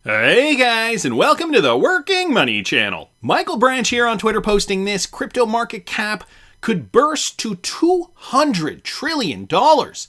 Hey guys, and welcome to the Working Money Channel. Michael Branch here on Twitter posting this. Crypto market cap could burst to $200 trillion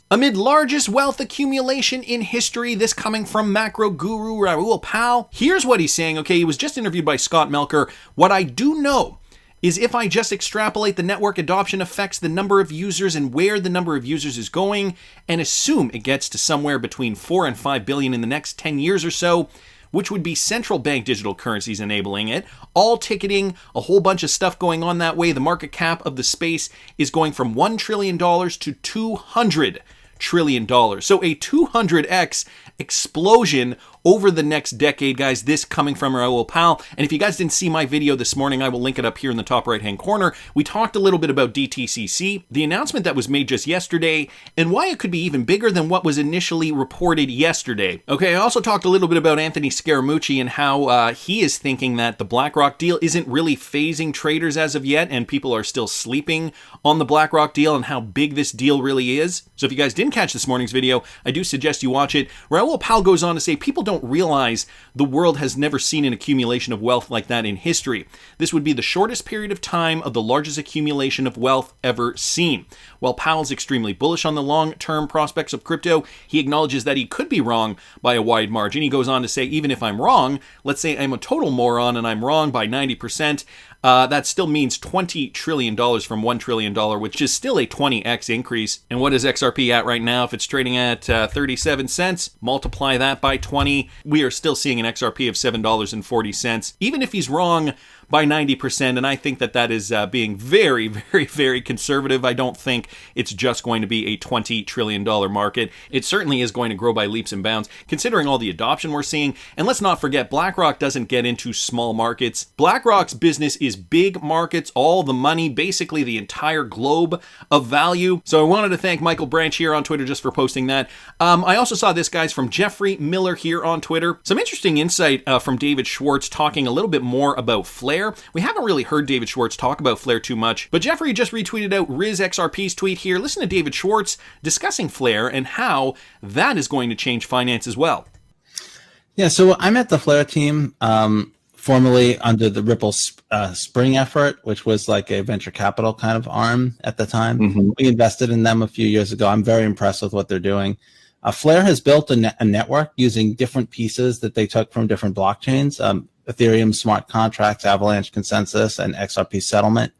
amid largest wealth accumulation in history. This coming from macro guru Raoul Pal. Here's what he's saying. Okay, he was just interviewed by Scott Melker. What I do know is if I just extrapolate the network adoption effects, the number of users and where the number of users is going, and assume it gets to somewhere between 4 and 5 billion in the next 10 years or so, which would be central bank digital currencies enabling it, all ticketing, a whole bunch of stuff going on that way. The market cap of the space is going from $1 trillion to $200 trillion. So a 200x explosion over the next decade, guys. This coming from Raoul Pal. And if you guys didn't see my video this morning, I will link it up here in the top right hand corner. We talked a little bit about DTCC, the announcement that was made just yesterday, and why it could be even bigger than what was initially reported yesterday. Okay, I also talked a little bit about Anthony Scaramucci and how he is thinking that the BlackRock deal isn't really phasing traders as of yet, and people are still sleeping on the BlackRock deal and how big this deal really is. So if you guys didn't catch this morning's video, I do suggest you watch it. Raoul Pal goes on to say people don't realize the world has never seen an accumulation of wealth like that in history. This would be the shortest period of time of the largest accumulation of wealth ever seen. While Powell's extremely bullish on the long-term prospects of crypto, he acknowledges that he could be wrong by a wide margin. He goes on to say, even if I'm wrong, let's say I'm a total moron and I'm wrong by 90%, that still means $20 trillion from $1 trillion, which is still a 20x increase. And what is XRP at right now? If it's trading at 37 cents, multiply that by 20, we are still seeing an XRP of $7.40. Even if he's wrong by 90%, and I think that that is being very, very, very conservative. I don't think it's just going to be a $20 trillion market. It certainly is going to grow by leaps and bounds, considering all the adoption we're seeing. And let's not forget, BlackRock doesn't get into small markets. BlackRock's business is big markets, all the money, basically the entire globe of value. So I wanted to thank Michael Branch here on Twitter just for posting that. I also saw this, guys, from Jeffrey Miller here on Twitter. Some interesting insight from David Schwartz talking a little bit more about Flare. We haven't really heard David Schwartz talk about Flare too much, but Jeffrey just retweeted out Riz XRP's tweet here. Listen to David Schwartz discussing Flare and how that is going to change finance as well. Yeah, so I'm at the Flare team, formerly under the Ripple Spring effort, which was like a venture capital kind of arm at the time. We invested in them a few years ago. I'm very impressed with what they're doing. Flare has built a network using different pieces that they took from different blockchains. Ethereum smart contracts, Avalanche consensus, and XRP settlement.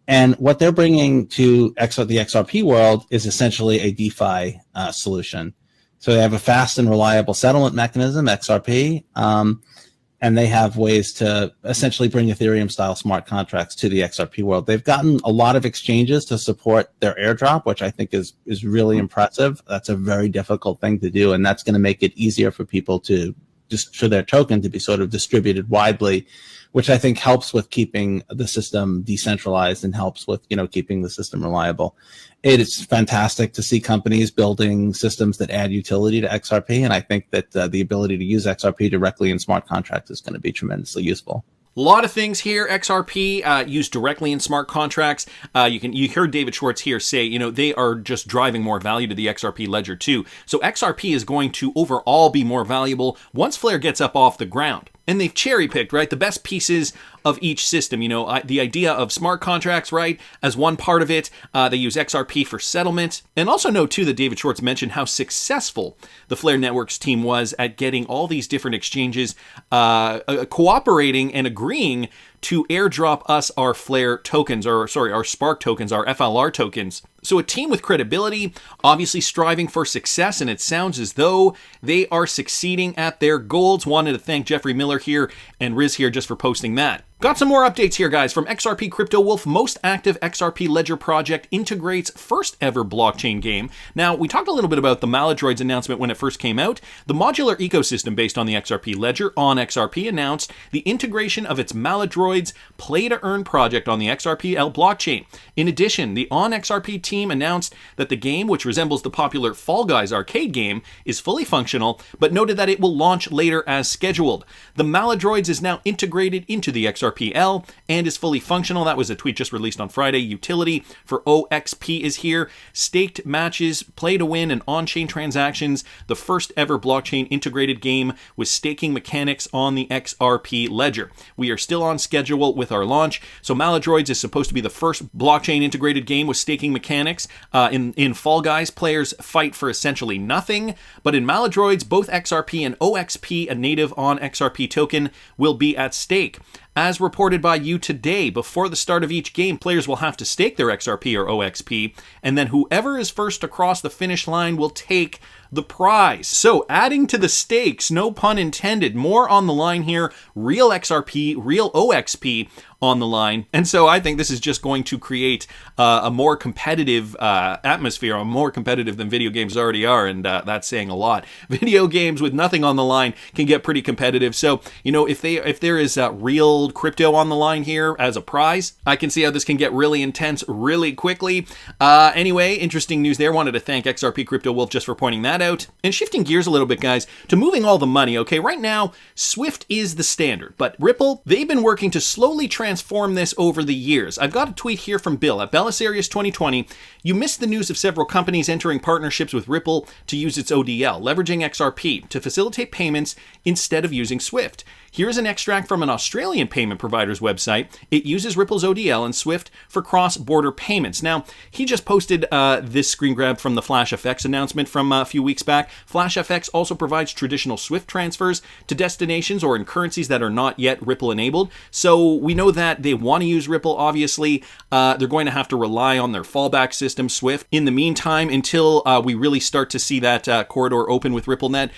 And what they're bringing to the XRP world is essentially a DeFi solution. So they have a fast and reliable settlement mechanism, XRP, and they have ways to essentially bring Ethereum-style smart contracts to the XRP world. They've gotten a lot of exchanges to support their airdrop, which I think is really impressive. That's a very difficult thing to do, and that's going to make it easier for people to just for their token to be sort of distributed widely, which I think helps with keeping the system decentralized and helps with, keeping the system reliable. It is fantastic to see companies building systems that add utility to XRP, and I think that the ability to use XRP directly in smart contracts is going to be tremendously useful. A lot of things here. XRP used directly in smart contracts. You heard David Schwartz here say, they are just driving more value to the XRP ledger too. So XRP is going to overall be more valuable once Flare gets up off the ground. And they've cherry-picked, right, the best pieces of each system. The idea of smart contracts, right, as one part of it. They use XRP for settlement. And also note, too, that David Schwartz mentioned how successful the Flare Networks team was at getting all these different exchanges cooperating and agreeing to airdrop us our Flare tokens, our Spark tokens, our FLR tokens. So a team with credibility, obviously striving for success, and it sounds as though they are succeeding at their goals. Wanted to thank Jeffrey Miller here and Riz here just for posting that. Got some more updates here, guys, from XRP Crypto Wolf. Most active XRP Ledger project integrates first ever blockchain game. Now, we talked a little bit about the Maladroids announcement when it first came out. The modular ecosystem based on the XRP Ledger, On XRP, announced the integration of its Maladroids play-to-earn project on the XRP blockchain. In addition, the On XRP team announced that the game, which resembles the popular Fall Guys arcade game, is fully functional, but noted that it will launch later as scheduled. The Maladroids is now integrated into the XRP XRPL and is fully functional. That was a tweet just released on Friday. Utility for OXP is here. Staked matches, play to win, and on-chain transactions. The first ever blockchain integrated game with staking mechanics on the XRP ledger. We are still on schedule with our launch. So Maladroids is supposed to be the first blockchain integrated game with staking mechanics. In Fall Guys, players fight for essentially nothing. But in Maladroids, both XRP and OXP, a native on XRP token, will be at stake. As reported by you today, before the start of each game, players will have to stake their XRP or OXP, and then whoever is first across the finish line will take the prize. So adding to the stakes, no pun intended, more on the line here, real XRP, real OXP on the line. And so I think this is just going to create a more competitive atmosphere, more competitive than video games already are, and that's saying a lot. Video games with nothing on the line can get pretty competitive. So, if there is real crypto on the line here as a prize, I can see how this can get really intense really quickly. Anyway, interesting news there. Wanted to thank XRP Crypto Wolf just for pointing that out. And shifting gears a little bit, guys, to moving all the money, okay? Right now, Swift is the standard, but Ripple, they've been working to slowly transform this over the years. I've got a tweet here from Bill at Belisarius 2020. You missed the news of several companies entering partnerships with Ripple to use its ODL, leveraging XRP to facilitate payments instead of using Swift. Here's an extract from an Australian payment provider's website. It uses Ripple's ODL and Swift for cross-border payments. Now, he just posted this screen grab from the FlashFX announcement from a few weeks back. FlashFX also provides traditional Swift transfers to destinations or in currencies that are not yet Ripple-enabled. So we know that they want to use Ripple, obviously. They're going to have to rely on their fallback system, Swift. In the meantime, until we really start to see that corridor open with RippleNet,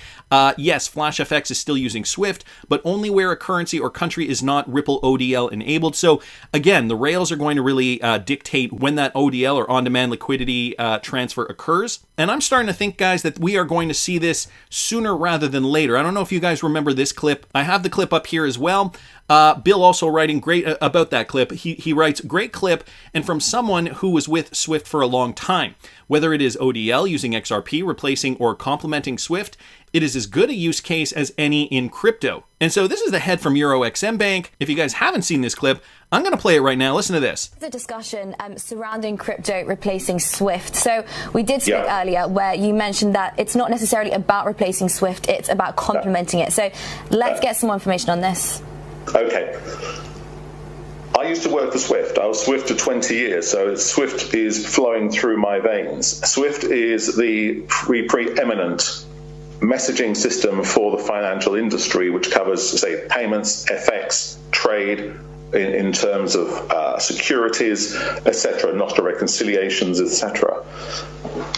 yes, FlashFX is still using Swift, but only where a currency or country is not Ripple ODL enabled. So again, the rails are going to really dictate when that ODL or on-demand liquidity transfer occurs. And I'm starting to think, guys, that we are going to see this sooner rather than later. I don't know if you guys remember this clip. I have the clip up here as well. Bill also writing great about that clip. He writes, great clip, and from someone who was with Swift for a long time. Whether it is ODL using XRP, replacing or complementing Swift, it is as good a use case as any in crypto. And so this is the head from EuroXM Bank. If you guys haven't seen this clip, I'm going to play it right now. Listen to this. The discussion surrounding crypto replacing Swift. So we did speak earlier where you mentioned that it's not necessarily about replacing Swift, it's about complementing it. So let's get some more information on this. Okay. I used to work for Swift. I was Swift for 20 years, so Swift is flowing through my veins. Swift is the preeminent messaging system for the financial industry, which covers, say, payments, FX, trade, in terms of securities, etc., Nostra reconciliations, etc.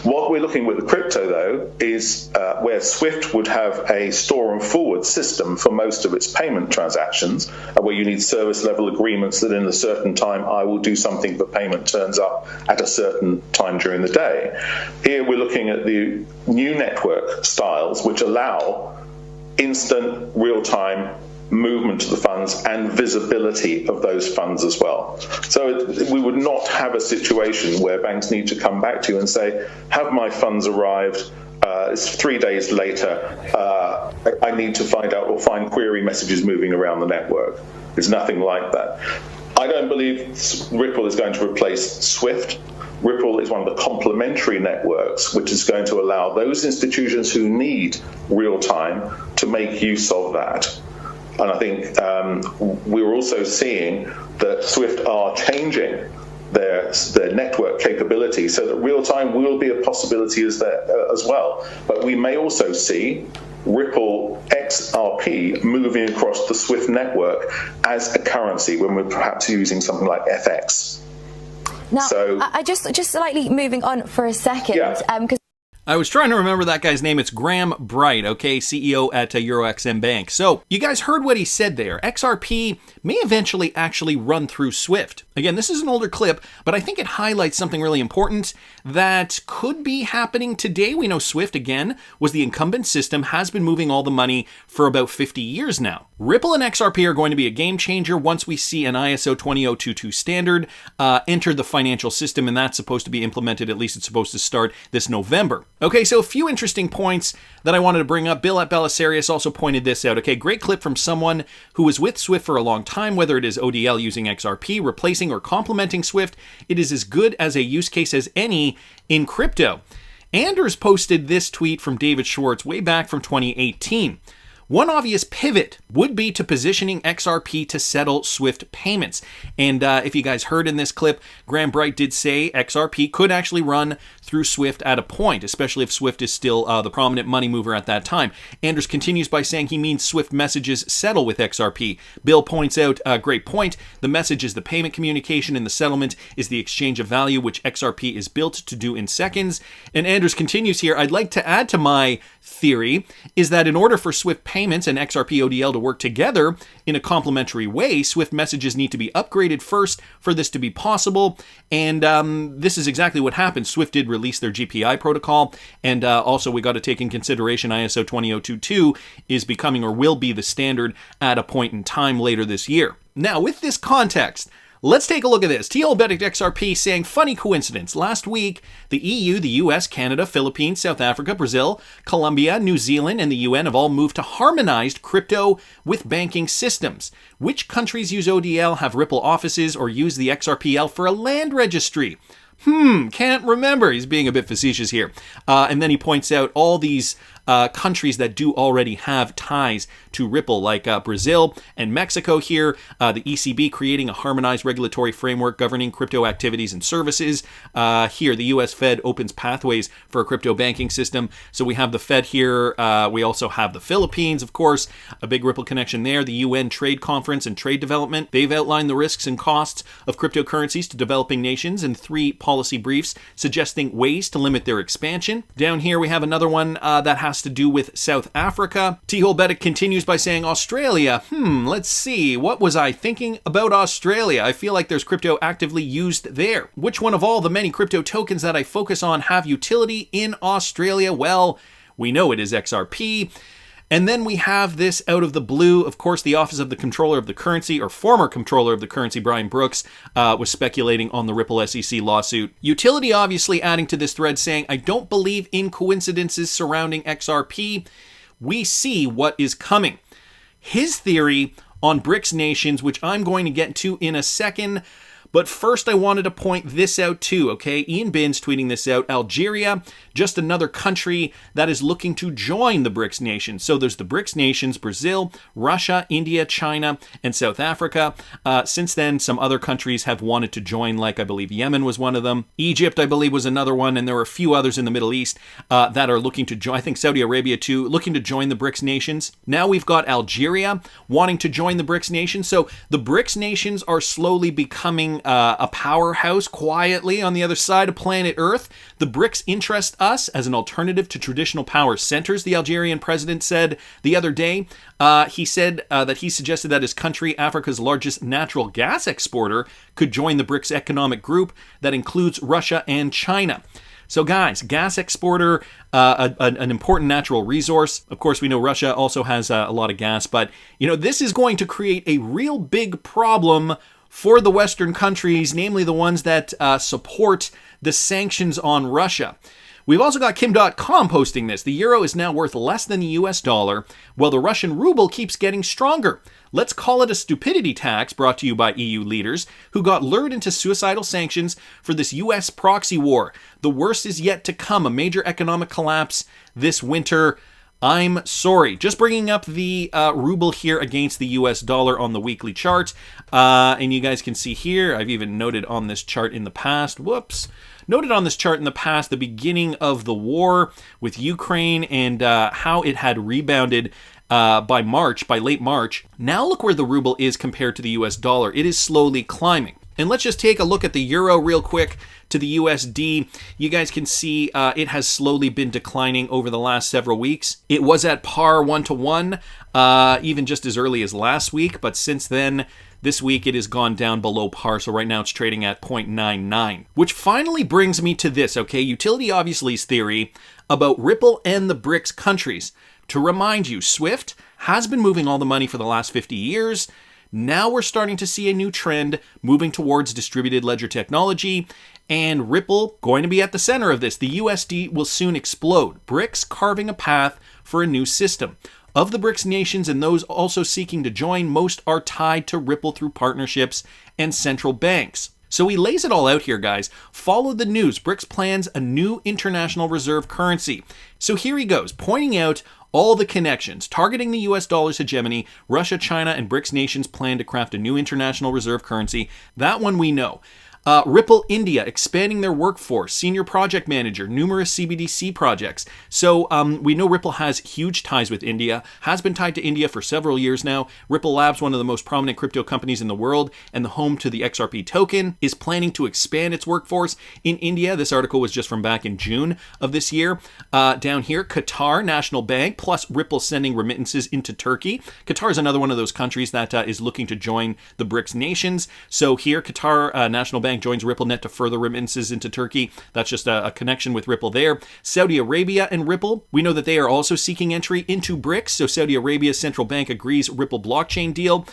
What we're looking with the crypto, though, is where Swift would have a store and forward system for most of its payment transactions, where you need service level agreements that in a certain time I will do something, the payment turns up at a certain time during the day. Here we're looking at the new network styles, which allow instant, real-time movement of the funds and visibility of those funds as well. So we would not have a situation where banks need to come back to you and say, have my funds arrived? It's 3 days later. I need to find out or find query messages moving around the network. There's nothing like that. I don't believe Ripple is going to replace Swift. Ripple is one of the complementary networks which is going to allow those institutions who need real time to make use of that. And I think we're also seeing that Swift are changing their network capability so that real time will be a possibility as well. But we may also see Ripple XRP moving across the Swift network as a currency when we're perhaps using something like FX. Now, so, I just slightly moving on for a second. Because I was trying to remember that guy's name. It's Graham Bright, okay, CEO at EuroXM Bank. So you guys heard what he said there. XRP may eventually actually run through Swift. Again, this is an older clip, but I think it highlights something really important that could be happening today. We know Swift, again, was the incumbent system, has been moving all the money for about 50 years now. Ripple and XRP are going to be a game changer once we see an ISO 20022 standard enter the financial system, and that's supposed to be implemented, at least it's supposed to start this November. Okay, so a few interesting points that I wanted to bring up. Bill at Belisarius also pointed this out. Okay, great clip from someone who was with Swift for a long time. Whether it is ODL using XRP, replacing or complementing Swift, it is as good as a use case as any in crypto. Anders posted this tweet from David Schwartz way back from 2018. One obvious pivot would be to positioning XRP to settle Swift payments. And if you guys heard in this clip, Graham Bright did say XRP could actually run through Swift at a point, especially if Swift is still the prominent money mover at that time. Anders continues by saying he means Swift messages settle with XRP. Bill points out a great point. The message is the payment communication and the settlement is the exchange of value, which XRP is built to do in seconds. And Anders continues here, I'd like to add to my theory is that in order for Swift payments and XRP ODL to work together in a complementary way, Swift messages need to be upgraded first for this to be possible. And this is exactly what happened. Swift did release their GPI protocol. And also we got to take in consideration ISO 20022 is becoming or will be the standard at a point in time later this year. Now, with this context, let's take a look at this. Talbert XRP saying, funny coincidence. Last week, the EU, the US, Canada, Philippines, South Africa, Brazil, Colombia, New Zealand, and the UN have all moved to harmonized crypto with banking systems. Which countries use ODL, have Ripple offices, or use the XRPL for a land registry? Can't remember. He's being a bit facetious here. And then he points out all these countries that do already have ties to Ripple, like Brazil and Mexico here, the ECB creating a harmonized regulatory framework governing crypto activities and services. Here, the US Fed opens pathways for a crypto banking system. So we have the Fed here. We also have the Philippines, of course, a big Ripple connection there. The UN Trade Conference and Trade Development. They've outlined the risks and costs of cryptocurrencies to developing nations in 3 policy briefs suggesting ways to limit their expansion. Down here, we have another one that has to do with South Africa. T. Holbetic continues by saying, Australia, let's see, what was I thinking about Australia? I feel like there's crypto actively used there. Which one of all the many crypto tokens that I focus on have utility in Australia? Well, we know it is XRP. And then we have this out of the blue. Of course, the Office of the Controller of the Currency, or former Controller of the Currency, Brian Brooks, was speculating on the Ripple SEC lawsuit. Utility obviously adding to this thread saying, I don't believe in coincidences surrounding XRP. We see what is coming. His theory on BRICS nations, which I'm going to get to in a second. But first, I wanted to point this out too, okay? Ian Binns tweeting this out. Algeria, just another country that is looking to join the BRICS nations. So there's the BRICS nations, Brazil, Russia, India, China, and South Africa. Since then, some other countries have wanted to join, like I believe Yemen was one of them. Egypt, I believe, was another one, and there are a few others in the Middle East that are looking to join. I think Saudi Arabia too, looking to join the BRICS nations. Now we've got Algeria wanting to join the BRICS nations. So the BRICS nations are slowly becoming a powerhouse quietly on the other side of planet Earth. The BRICS interest us as an alternative to traditional power centers, the Algerian president said the other day. He said that he suggested that his country, Africa's largest natural gas exporter, could join the BRICS economic group that includes Russia and China. So guys, gas exporter, an important natural resource. Of course, we know Russia also has a lot of gas, but this is going to create a real big problem for the Western countries, namely the ones that support the sanctions on Russia. We've also got Kim.com posting this. The euro is now worth less than the US dollar, while the Russian ruble keeps getting stronger. Let's call it a stupidity tax, brought to you by EU leaders who got lured into suicidal sanctions for this US proxy war. The worst is yet to come, a major economic collapse this winter. I'm sorry. Just bringing up the ruble here against the US dollar on the weekly chart. And you guys can see here, I've even noted on this chart in the past, noted on this chart in the past, the beginning of the war with Ukraine and how it had rebounded by late March. Now look where the ruble is compared to the US dollar. It is slowly climbing. And let's just take a look at the euro real quick to the USD. You guys can see it has slowly been declining over the last several weeks. It was at par 1-to-1 even just as early as last week, but since then, this week it has gone down below par, so right now it's trading at 0.99. Which finally brings me to this, okay? Utility Obviously's theory about Ripple and the BRICS countries. To remind you, SWIFT has been moving all the money for the last 50 years. Now we're starting to see a new trend moving towards distributed ledger technology, and Ripple going to be at the center of this. The USD will soon explode, BRICS carving a path for a new system. Of the BRICS nations and those also seeking to join, most are tied to Ripple through partnerships and central banks. So he lays it all out here, guys. Follow the news. BRICS plans a new international reserve currency. So here he goes, pointing out all the connections. Targeting the US dollar's hegemony, Russia, China, and BRICS nations plan to craft a new international reserve currency. That one we know. Ripple India, expanding their workforce, senior project manager, numerous CBDC projects. So we know Ripple has huge ties with India, has been tied to India for several years now. Ripple Labs, one of the most prominent crypto companies in the world and the home to the XRP token, is planning to expand its workforce in India. This article was just from back in June of this year. Down here, Qatar National Bank, plus Ripple sending remittances into Turkey. Qatar is another one of those countries that is looking to join the BRICS nations. So here, Qatar National Bank joins RippleNet to further remittances into Turkey. That's just a connection with Ripple there. Saudi Arabia and Ripple, we know that they are also seeking entry into BRICS. So Saudi Arabia's central bank agrees Ripple blockchain deal.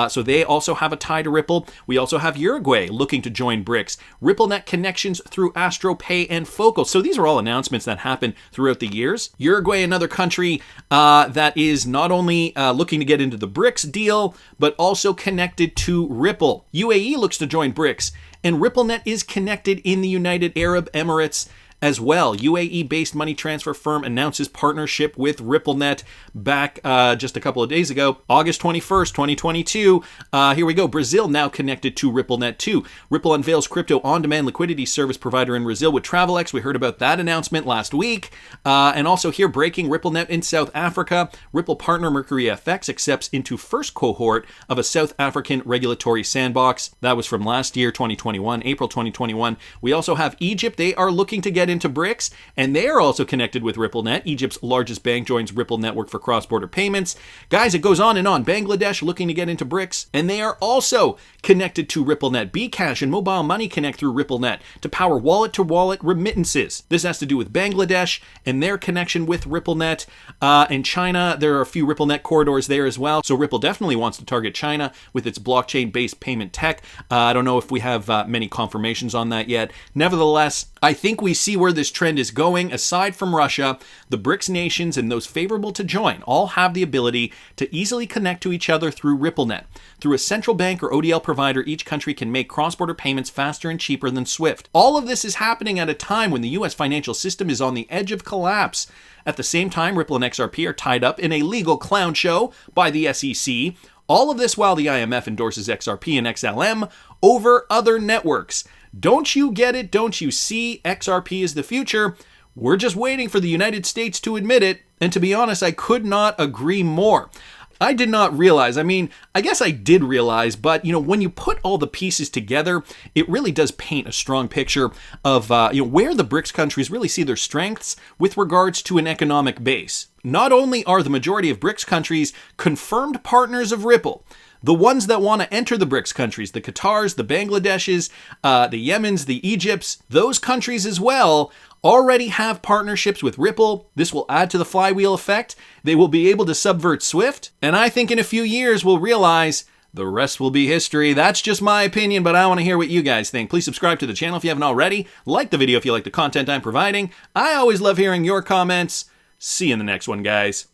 So they also have a tie to Ripple. We also have Uruguay looking to join BRICS. RippleNet connections through AstroPay and Focal. So these are all announcements that happen throughout the years. Uruguay, another country that is not only looking to get into the BRICS deal, but also connected to Ripple. UAE looks to join BRICS. And RippleNet is connected in the United Arab Emirates as well. UAE-based money transfer firm announces partnership with RippleNet back just a couple of days ago, August 21st, 2022. Here we go. Brazil now connected to RippleNet too. Ripple unveils crypto on-demand liquidity service provider in Brazil with Travelex. We heard about that announcement last week. And also here, breaking RippleNet in South Africa. Ripple partner Mercury FX accepts into first cohort of a South African regulatory sandbox. That was from last year, 2021, April 2021. We also have Egypt. They are looking to get into BRICS, and they are also connected with RippleNet. Egypt's largest bank joins Ripple network for cross-border payments. Guys, it goes on and on. Bangladesh looking to get into BRICS, and they are also connected to RippleNet. Bcash and Mobile Money connect through RippleNet to power wallet-to-wallet remittances. This has to do with Bangladesh and their connection with RippleNet. And China, there are a few RippleNet corridors there as well. So Ripple definitely wants to target China with its blockchain-based payment tech. I don't know if we have many confirmations on that yet. Nevertheless, I think we see where this trend is going. Aside from Russia, the BRICS nations and those favorable to join all have the ability to easily connect to each other through RippleNet. Through a central bank or ODL provider, each country can make cross-border payments faster and cheaper than SWIFT. All of this is happening at a time when the US financial system is on the edge of collapse. At the same time, Ripple and XRP are tied up in a legal clown show by the SEC. All of this while the IMF endorses XRP and XLM over other networks. Don't you get it? Don't you see? XRP is the future. We're just waiting for the United States to admit it. And to be honest, I could not agree more. I did not realize, I guess I did realize, but when you put all the pieces together, it really does paint a strong picture of where the BRICS countries really see their strengths with regards to an economic base. Not only are the majority of BRICS countries confirmed partners of Ripple, the ones that want to enter the BRICS countries, the Qatars, the Bangladeshes, the Yemens, the Egypts, those countries as well already have partnerships with Ripple. This will add to the flywheel effect. They will be able to subvert SWIFT. And I think in a few years we'll realize the rest will be history. That's just my opinion, but I want to hear what you guys think. Please subscribe to the channel if you haven't already. Like the video if you like the content I'm providing. I always love hearing your comments. See you in the next one, guys.